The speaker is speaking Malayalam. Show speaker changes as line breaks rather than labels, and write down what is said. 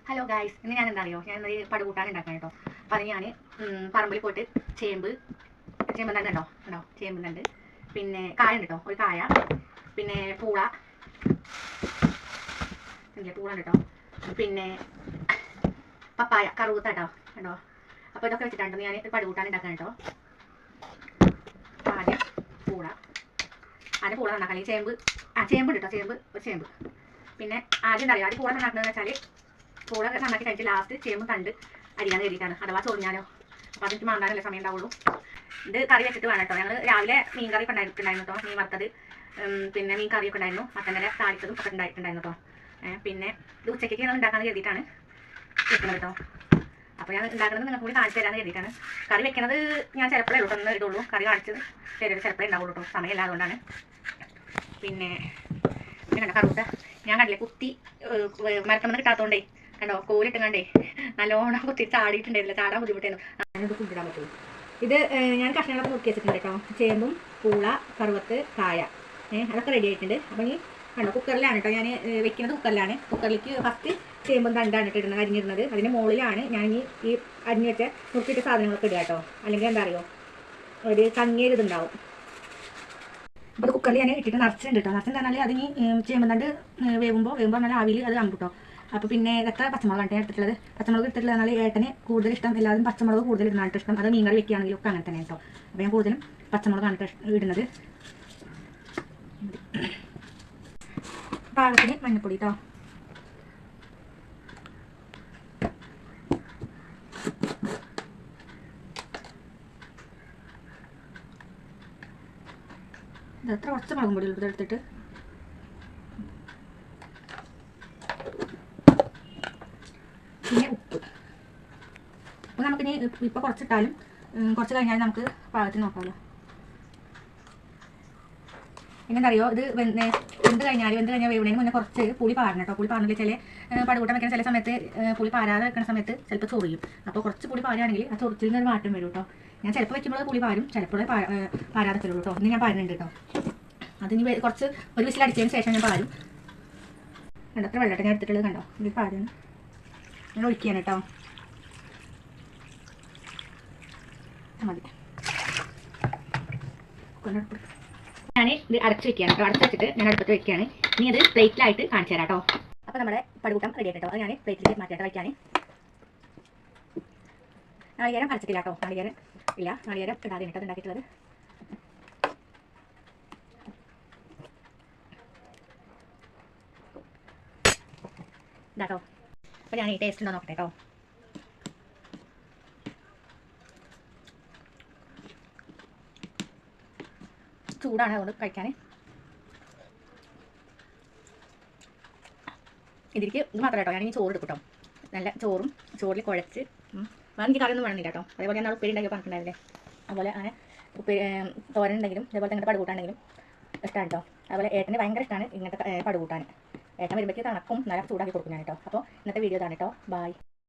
ഹലോ ഗായ്സ്, ഇന്ന് ഞാൻ എന്താ അറിയോ, ഞാൻ ഇന്നൊരു പടുകൂട്ടാൻ ഉണ്ടാക്കാൻ കേട്ടോ. അപ്പോൾ അതിന് ഞാൻ പറമ്പിൽ പോയിട്ട് ചേമ്പ് തണ്ട് ഉണ്ടോ ചേമ്പ് തണ്ട്, പിന്നെ കായ ഉണ്ട് കേട്ടോ, ഒരു കായ, പിന്നെ പൂള ഉണ്ട് കേട്ടോ, പിന്നെ പപ്പായ കറുവത്ത കേട്ടോ ഉണ്ടോ. അപ്പോൾ ഇതൊക്കെ വെച്ചിട്ടാണ് ഞാൻ പടുകൂട്ടാൻ ഉണ്ടാക്കാൻ കേട്ടോ. ആദ്യം പൂള നന്നാക്കാൻ, അല്ലെങ്കിൽ ചേമ്പ് കേട്ടോ, ഒരു ചേമ്പ്. പിന്നെ ആദ്യം എന്താ അറിയോ, ആദ്യം പൂള നന്നാക്കുന്നതെന്ന് വെച്ചാൽ പൂള നന്നാക്കി കഴിച്ച് ലാസ്റ്റ് ചേമ്പ് തണ്ട് അരിയാൻ കയറിയിട്ടാണ്, അഥവാ ചൊറിഞ്ഞാലോ. അപ്പോൾ അതെനിക്ക് മാണ്ടാനല്ലേ സമയം ഉണ്ടാവുള്ളൂ. ഇത് കറി വെച്ചിട്ട് വേണം കേട്ടോ. ഞങ്ങൾ രാവിലെ മീൻ കറി ഒക്കെ ഉണ്ടായിട്ടുണ്ടായിരുന്നു കേട്ടോ, മീൻ വറുത്തത്, പിന്നെ മീൻ കറിയൊക്കെ ഉണ്ടായിരുന്നു, മത്തൻ്റെ താളിച്ചതും ഒക്കെ ഉണ്ടായിട്ടുണ്ടായിരുന്നു കേട്ടോ. പിന്നെ ഇത് ഉച്ചയ്ക്ക് ഞങ്ങൾ ഉണ്ടാക്കാമെന്ന് കരുതിയിട്ടാണ് വെക്കുന്നത് കേട്ടോ. അപ്പോൾ ഞാൻ ഉണ്ടാക്കുന്നത് നിങ്ങൾക്ക് കൂടി കാണിച്ചു തരാമെന്ന് കരുതിയിട്ടാണ്. കറി വെക്കുന്നത് ഞാൻ ചിലപ്പോഴേ ഒന്ന് ഇടുള്ളൂ, കറി കാണിച്ച് ചിലപ്പോഴേ ഉണ്ടാവുള്ളൂ കേട്ടോ, സമയമില്ല അതുകൊണ്ടാണ്. പിന്നെ കറുത്ത ഞാൻ കണ്ടില്ലേ കുത്തി മരക്കണമെന്ന് കിട്ടാത്തതുകൊണ്ടേ കണ്ടോ, കോലിട്ടുങ്ങാണ്ടേ നല്ലോണം കുത്തി ചാടിയിട്ടുണ്ടായിരുന്നില്ല, ചാടാൻ ബുദ്ധിമുട്ടായിരുന്നു. ഞാനിത് കുത്തിടാൻ പറ്റുള്ളൂ. ഇത് ഞാൻ കഷ്ണങ്ങളൊക്കെ നോക്കി വെച്ചിട്ടുണ്ട് കേട്ടോ. ചേമ്പും പൂള കറുവത്ത് കായ അതൊക്കെ റെഡി ആയിട്ടുണ്ട്. അപ്പോൾ ഈ കണ്ടോ കുക്കറിലാണ് കേട്ടോ ഞാൻ വെക്കുന്നത്. കുക്കറിലേക്ക് ഫസ്റ്റ് ചേമ്പും തണ്ടാണ് ഇടുന്നത്, അരിഞ്ഞിടുന്നത്. അതിൻ്റെ മുകളിലാണ് ഞാൻ ഈ അരിഞ്ഞ് വെച്ച നുറുക്കിയിട്ട സാധനങ്ങളൊക്കെ ഇടുക കേട്ടോ. അല്ലെങ്കിൽ എന്താ അറിയോ, ഒരു കങ്ങിയൊരിതുണ്ടാവും. അപ്പോൾ അത് കുക്കറിൽ ഞാൻ ഇട്ടിട്ട് നിറച്ചിട്ടുണ്ട് കേട്ടോ. നിറച്ചെന്ന് പറഞ്ഞാൽ അതിന് ചേമ്പ് തണ്ട് വേവുമ്പോൾ പറഞ്ഞാൽ ആവിയിൽ അത് അമ്പ് കേട്ടോ. അപ്പോൾ പിന്നെ എത്ര പച്ചമുളകാണ് എടുത്തിട്ടുള്ളത്. പച്ചമുളക് എടുത്തിട്ടുള്ളത് എന്നാൽ ഏട്ടന് കൂടുതൽ ഇഷ്ടം, എല്ലാവരും പച്ചമുളക് കൂടുതൽ ഇടുന്നതാണ് ഇഷ്ടം. അത് മീൻ കറി വെക്കുകയാണെങ്കിലും ഒക്കെ അങ്ങനെ തന്നെ കേട്ടോ. അപ്പോൾ ഞാൻ കൂടുതലും പച്ചമുളകാണ് ഇടുന്നത്. പാകത്തിന് മഞ്ഞൾപ്പൊടി കേട്ടോ. ഇതെത്ര കുറച്ച് മുളകും പൊടി എടുത്തിട്ട് പിന്നെ ഉപ്പ് നമുക്കിനി ഇപ്പോൾ കുറച്ചിട്ടാലും കുറച്ച് കഴിഞ്ഞാൽ നമുക്ക് പാകത്തിന് നോക്കാമല്ലോ. പിന്നെ എന്താ അറിയോ, ഇത് വെന്ത് കഴിഞ്ഞാൽ വേവുന്നതിന് മുന്നേ കുറച്ച് പുളി പാരണം കേട്ടോ. പുളി പാർന്നില്ല ചില പടുകൂട്ടം വെക്കുന്ന ചില സമയത്ത് പുളി പാരാതെ വെക്കുന്ന സമയത്ത് ചിലപ്പോൾ ചൊറിയും. അപ്പോൾ കുറച്ച് പുളി പാരുകയാണെങ്കിൽ ആ ചൊറിച്ചിൽ നിന്ന് ഒരു മാറ്റം വരും കേട്ടോ. ഞാൻ ചിലപ്പോൾ വെക്കുമ്പോൾ പുളി പാരും, ചിലപ്പോൾ പാരാതെ തരുള്ളൂ കേട്ടോ. ഇന്ന് ഞാൻ പാരുന്നുണ്ട് കേട്ടോ. അതിന് കുറച്ച് ഒരു വിസിലടിച്ചതിന് ശേഷം ഞാൻ പാരും. അത്ര വെള്ളട്ടെ ഞാൻ എടുത്തിട്ടുള്ളത് കണ്ടോ. ഇത് പാരും ഞാൻ ഒഴിക്കുകയാണ് കേട്ടോ. മതി. ഞാൻ ഇത് അടച്ച് വെക്കുകയാണ് കേട്ടോ. അടച്ച് വെച്ചിട്ട് ഞാൻ അടുപ്പത്ത് വെക്കുകയാണ്. ഇനി അത് പ്ലേറ്റിലായിട്ട് കാണിച്ചു തരാം കേട്ടോ. അപ്പോൾ നമ്മുടെ പടുകൂട്ടം റെഡി ആയിട്ട് കേട്ടോ. അത് ഞാൻ പ്ലേറ്റിലേക്ക് മാറ്റിയിട്ട് വയ്ക്കാൻ. നാളികേരം അരച്ചിട്ടില്ല കേട്ടോ. നാളികേരം ഇടാതെ കേട്ടോ ഉണ്ടാക്കിയിട്ടുള്ളത്. ഇതാട്ടോ. അപ്പോൾ ഞാൻ ഈ ടേസ്റ്റ് ഉണ്ടോ നോക്കട്ടെ കേട്ടോ. ചൂടാണ് അതുകൊണ്ട് കഴിക്കാൻ. ഇതിലേക്ക് ഇത് മാത്രമേ കേട്ടോ. ഞാൻ ഈ ചോറ് എടുക്കും കേട്ടോ. നല്ല ചോറിൽ കുഴച്ച് വേറെ എനിക്ക് കറിയൊന്നും വേണമെന്നില്ല കേട്ടോ. അതേപോലെ ഞാൻ ഉപ്പേരി ഉണ്ടാക്കി പറഞ്ഞിട്ടുണ്ടായിരുന്നില്ലേ, അതുപോലെ അങ്ങനെ തോരൻ ഉണ്ടെങ്കിലും അതേപോലെ തന്നെ പടുകൂട്ടാണെങ്കിലും ഇഷ്ടമാണ് കേട്ടോ. അതുപോലെ ഏട്ടന് ഭയങ്കര ഇഷ്ടമാണ് ഇങ്ങനത്തെ പടുകൂട്ടാൻ. ഏട്ടൻ വരുമ്പോഴേക്ക് തണക്കും നല്ല ചൂടാക്കി കൊടുക്കും ഞാൻ കേട്ടോ. അപ്പോൾ ഇന്നത്തെ വീഡിയോ ഇതാണ് കേട്ടോ. ബൈ.